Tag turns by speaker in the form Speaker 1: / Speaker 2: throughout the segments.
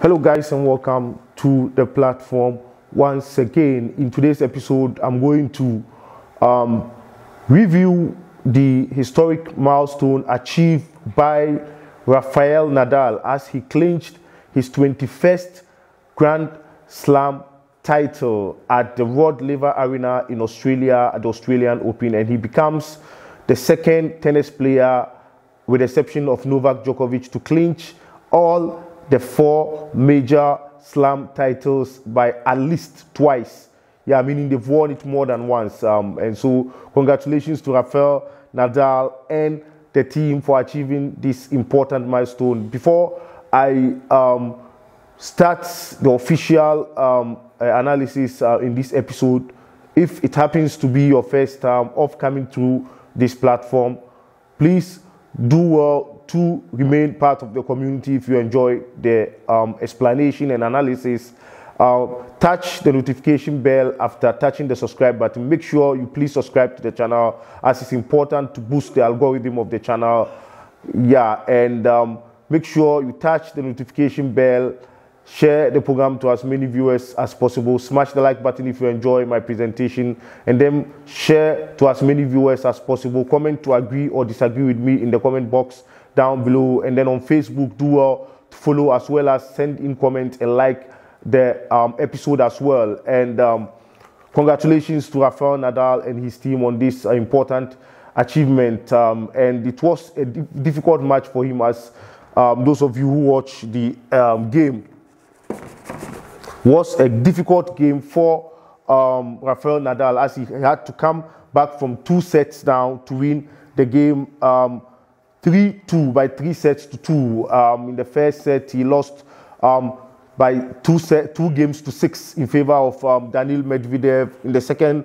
Speaker 1: Hello guys and welcome to the platform once again. In today's episode I'm going to review the historic milestone achieved by Rafael Nadal as he clinched his 21st Grand Slam title at the Rod Laver Arena in Australia at the Australian Open, and he becomes the second tennis player, with the exception of Novak Djokovic, to clinch all the 4 major slam titles by at least twice. Yeah, meaning they've won it more than once. And so congratulations to Rafael Nadal and the team for achieving this important milestone. Before I start the official analysis in this episode, if it happens to be your first time of coming through this platform, please do well to remain part of the community. If you enjoy the explanation and analysis, touch the notification bell after touching the subscribe button. Make sure you please subscribe to the channel, as it's important to boost the algorithm of the channel. Yeah, and make sure you touch the notification bell, share the program to as many viewers as possible, smash the like button if you enjoy my presentation, and then share to as many viewers as possible. Comment to agree or disagree with me in the comment box down below, and then on Facebook do well to follow, as well as send in comments and like the episode as well. And congratulations to Rafael Nadal and his team on this important achievement. And it was a difficult match for him, as those of you who watch the game, was a difficult game for Rafael Nadal, as he had to come back from 2 sets down to win the game 3-2 by 3 sets to 2. In the first set, he lost by 2 games to 6 in favor of Daniil Medvedev. In the second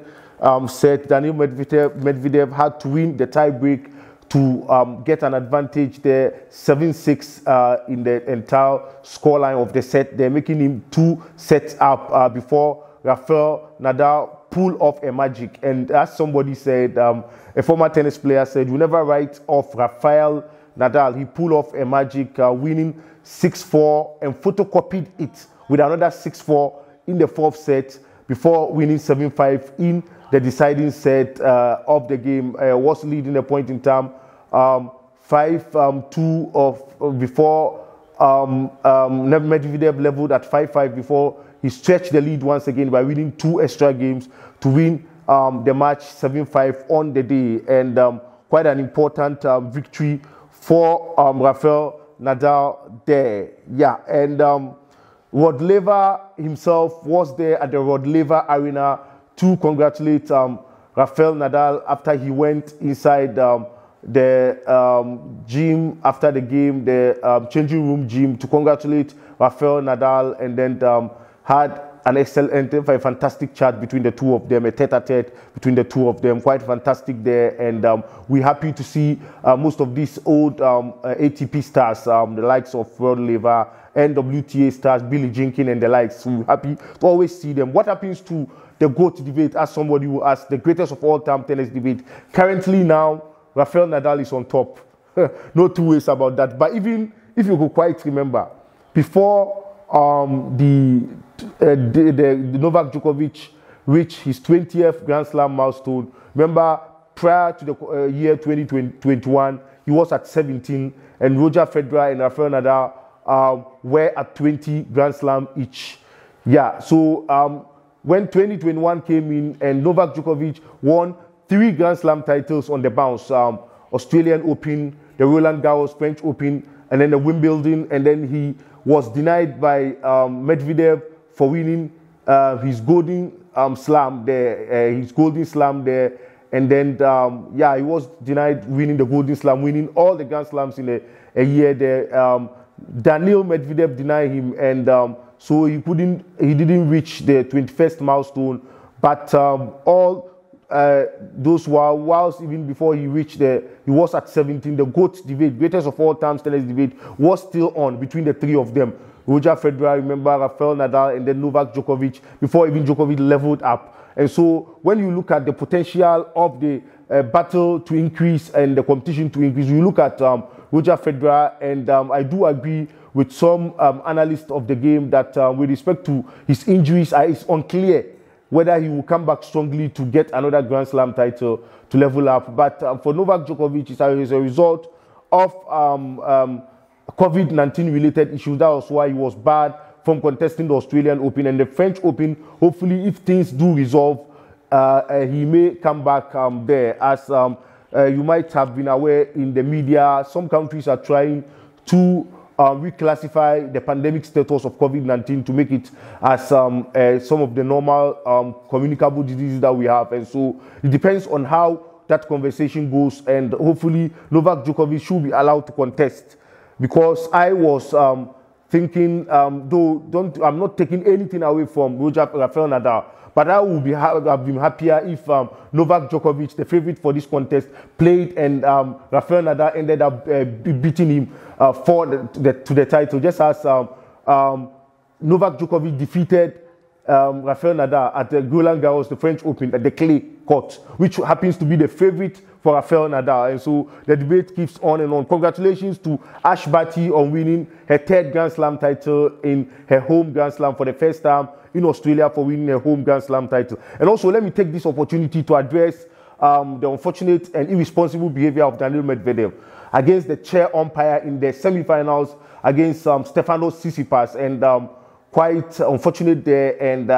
Speaker 1: set, Daniil Medvedev had to win the tiebreak to get an advantage there, 7-6 in the entire scoreline of the set. They're making him 2 sets up before Rafael Nadal pull off a magic. And as somebody said, a former tennis player said, you never write off Rafael Nadal. He pulled off a magic, winning 6-4, and photocopied it with another 6-4 in the 4th set before winning 7-5 in the deciding set of the game. Was leading a point in time 5-2 of before Medvedev leveled at 5-5 before he stretched the lead once again by winning 2 extra games to win the match 7-5 on the day. And quite an important victory for Rafael Nadal there. Yeah, and Rod Laver himself was there at the Rod Laver Arena to congratulate Rafael Nadal after he went inside the gym after the game, the changing room gym, to congratulate Rafael Nadal, and then had an excellent, a fantastic chat between the two of them, a tete-a-tete between the two of them, quite fantastic there. And we're happy to see most of these old ATP stars, the likes of Rod Laver and WTA stars, Billie Jean King and the likes. We're happy to always see them. What happens to the GOAT debate, as somebody who asked, the greatest of all time tennis debate? Currently now, Rafael Nadal is on top. No 2 ways about that. But even if you could quite remember, before the Novak Djokovic reached his 20th Grand Slam milestone, remember, prior to the year 2021, he was at 17, and Roger Federer and Rafael Nadal were at 20 Grand Slam each. Yeah, so when 2021 came in and Novak Djokovic won 3 Grand Slam titles on the bounce, Australian Open, the Roland Garros French Open, and then the Wimbledon, and then he was denied by Medvedev for winning his golden slam there, and then yeah, he was denied winning the golden slam, winning all the Grand Slams in a year there. Daniil Medvedev denied him, and so he didn't reach the 21st milestone. But all those whilst even before he reached he was at 17, the GOAT debate, greatest of all time tennis debate, was still on between the three of them. Roger Federer, remember, Rafael Nadal, and then Novak Djokovic, before even Djokovic leveled up. And so when you look at the potential of the battle to increase and the competition to increase, you look at Roger Federer, and I do agree with some analysts of the game that with respect to his injuries, it's unclear whether he will come back strongly to get another Grand Slam title to level up. But for Novak Djokovic, it's as a result of COVID-19 related issues. That was why he was barred from contesting the Australian Open and the French Open. Hopefully, if things do resolve, he may come back there. As you might have been aware in the media, some countries are trying to reclassify the pandemic status of COVID-19 to make it as some of the normal communicable diseases that we have. And so it depends on how that conversation goes, and hopefully Novak Djokovic should be allowed to contest, because I was thinking, though I'm not taking anything away from Rafael Nadal, but I would have been happier if Novak Djokovic, the favorite for this contest, played and Rafael Nadal ended up beating him to the title, just as Novak Djokovic defeated Rafael Nadal at the Roland Garros, the French Open, at the clay court, which happens to be the favorite for Rafael Nadal. And so the debate keeps on and on. Congratulations to Ash Barty on winning her third Grand Slam title in her home Grand Slam, for the first time in Australia for winning her home Grand Slam title. And also, let me take this opportunity to address the unfortunate and irresponsible behavior of Daniil Medvedev against the chair umpire in the semi-finals against Stefanos Tsitsipas, and quite unfortunate there. And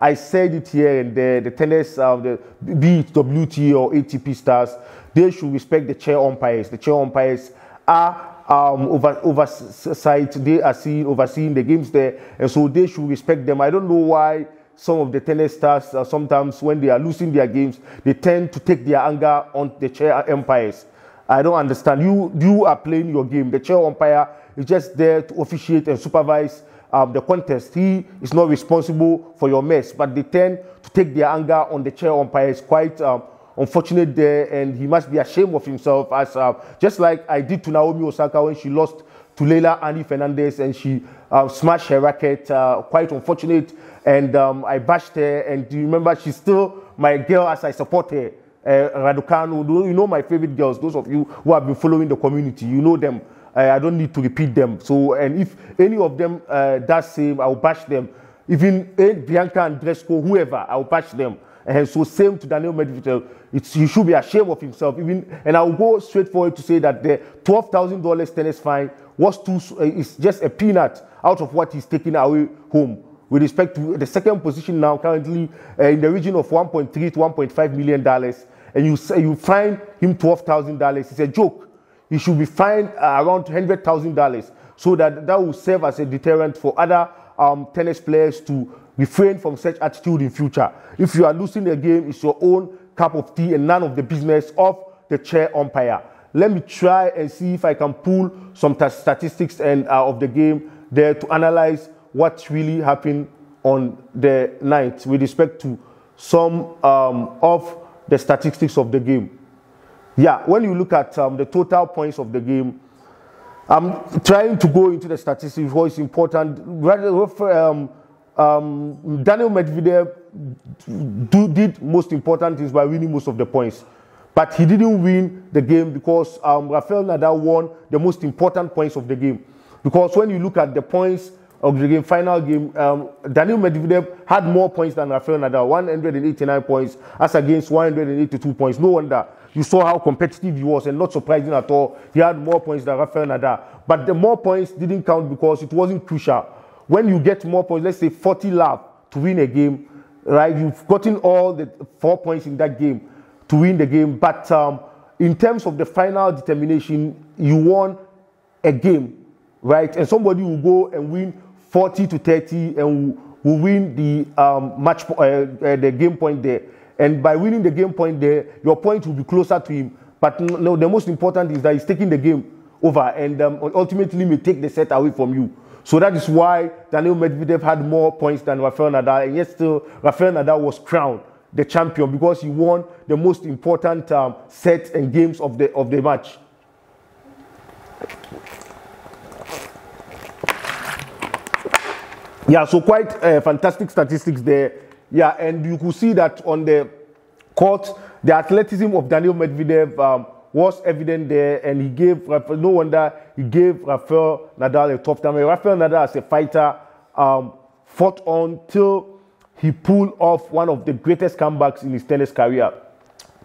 Speaker 1: I said it here, and the tennis, be it WTA or ATP stars, they should respect the chair umpires. The chair umpires are oversight. They are overseeing the games there, and so they should respect them. I don't know why some of the tennis stars, sometimes when they are losing their games, they tend to take their anger on the chair umpires. I don't understand. You are playing your game. The chair umpire is just there to officiate and supervise the contest. He is not responsible for your mess, but they tend to take their anger on the chair umpire. It's quite unfortunate there, and he must be ashamed of himself, as just like I did to Naomi Osaka when she lost to Leila Annie Fernandez and she smashed her racket. Quite unfortunate, and I bashed her. And do you remember, she's still my girl as I support her. Raducanu, you know my favorite girls. Those of you who have been following the community, you know them. I don't need to repeat them. So, and if any of them does same, I'll bash them. Even Bianca Andreescu, whoever, I'll bash them. And so same to Daniil Medvedev. He should be ashamed of himself. And I'll go straight forward to say that the $12,000 tennis fine is just a peanut out of what he's taking away home. With respect to the second position now, currently in the region of $1.3 to $1.5 million, and you fine him $12,000. It's a joke. He should be fined around $100,000, so that will serve as a deterrent for other tennis players to refrain from such attitude in future. If you are losing the game, it's your own cup of tea and none of the business of the chair umpire. Let me try and see if I can pull some statistics and of the game there to analyze what really happened on the night with respect to some of the statistics of the game. Yeah, when you look at the total points of the game, I'm trying to go into the statistics because it's important. Daniil Medvedev did most important things by winning most of the points. But he didn't win the game because Rafael Nadal won the most important points of the game. Because when you look at the points of the game, final game, Daniil Medvedev had more points than Rafael Nadal, 189 points, as against 182 points. No wonder. You saw how competitive he was, and not surprising at all. He had more points than Rafael Nadal. But the more points didn't count because it wasn't crucial. When you get more points, let's say 40 love to win a game, right? You've gotten all the 4 points in that game to win the game. But in terms of the final determination, you won a game, right? And somebody will go and win 40 to 30 and will win the the game point there. And by winning the game point there, your point will be closer to him. But no, the most important is that he's taking the game over and ultimately may take the set away from you. So that is why Daniil Medvedev had more points than Rafael Nadal, and yet still Rafael Nadal was crowned the champion because he won the most important sets and games of the match. Yeah, so quite fantastic statistics there. Yeah, and you could see that on the court, the athleticism of Daniil Medvedev was evident there, and he gave no wonder he gave Rafael Nadal a tough time. Rafael Nadal, as a fighter, fought on till he pulled off one of the greatest comebacks in his tennis career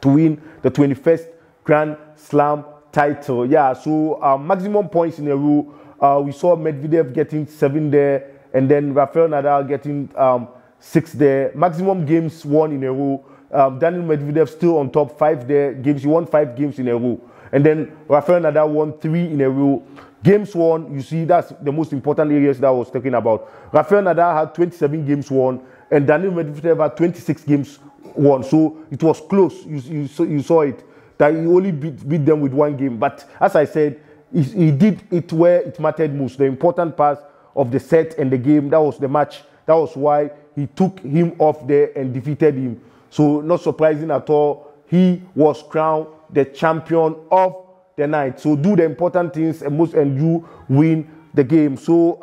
Speaker 1: to win the 21st Grand Slam title. Yeah, so maximum points in a row. We saw Medvedev getting 7 there, and then Rafael Nadal getting 6 there. Maximum games won in a row. Daniil Medvedev still on top, 5 there. Games, he won 5 games in a row. And then Rafael Nadal won 3 in a row. Games won, you see, that's the most important areas that I was talking about. Rafael Nadal had 27 games won, and Daniil Medvedev had 26 games won. So it was close. You saw it, that he only beat them with 1 game. But as I said, he did it where it mattered most. The important part of the set and the game, that was the match. That was why he took him off there and defeated him. So not surprising at all, he was crowned the champion of the night. So do the important things and you win the game. So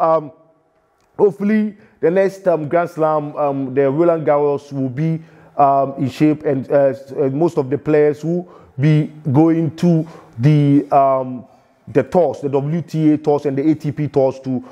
Speaker 1: hopefully the next Grand Slam, the Roland Garros will be in shape, and most of the players will be going to the tours, the WTA tours and the ATP tours to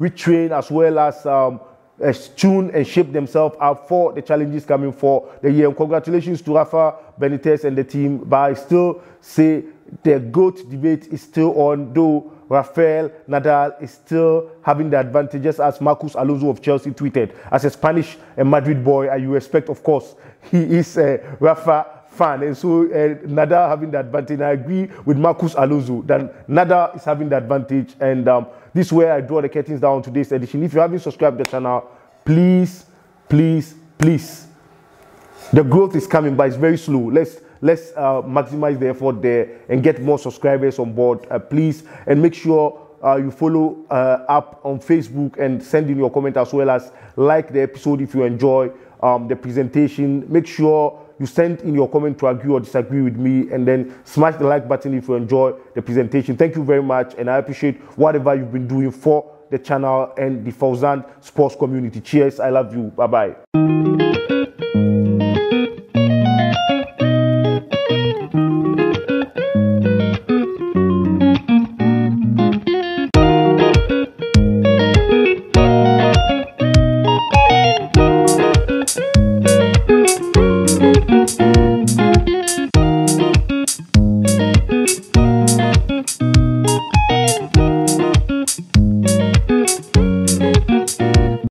Speaker 1: retrain as well as tune and shape themselves up for the challenges coming for the year. And congratulations to Rafa Benitez and the team, but I still say the GOAT debate is still on, though Rafael Nadal is still having the advantages, as Marcos Alonso of Chelsea tweeted. As a Spanish and Madrid boy, you respect, of course, he is a Rafa fan, and so Nadal having the advantage. And I agree with Marcos Alonso that Nadal is having the advantage, and this is where I draw the curtains down on today's edition. If you haven't subscribed to the channel, please, please, please. The growth is coming, but it's very slow. Let's maximize the effort there and get more subscribers on board, please. And make sure you follow up on Facebook and send in your comment, as well as like the episode if you enjoy the presentation. Make sure you send in your comment to agree or disagree with me, and then smash the like button if you enjoy the presentation. Thank you very much, and I appreciate whatever you've been doing for the channel and the Fauzan sports community. Cheers, I love you, bye-bye.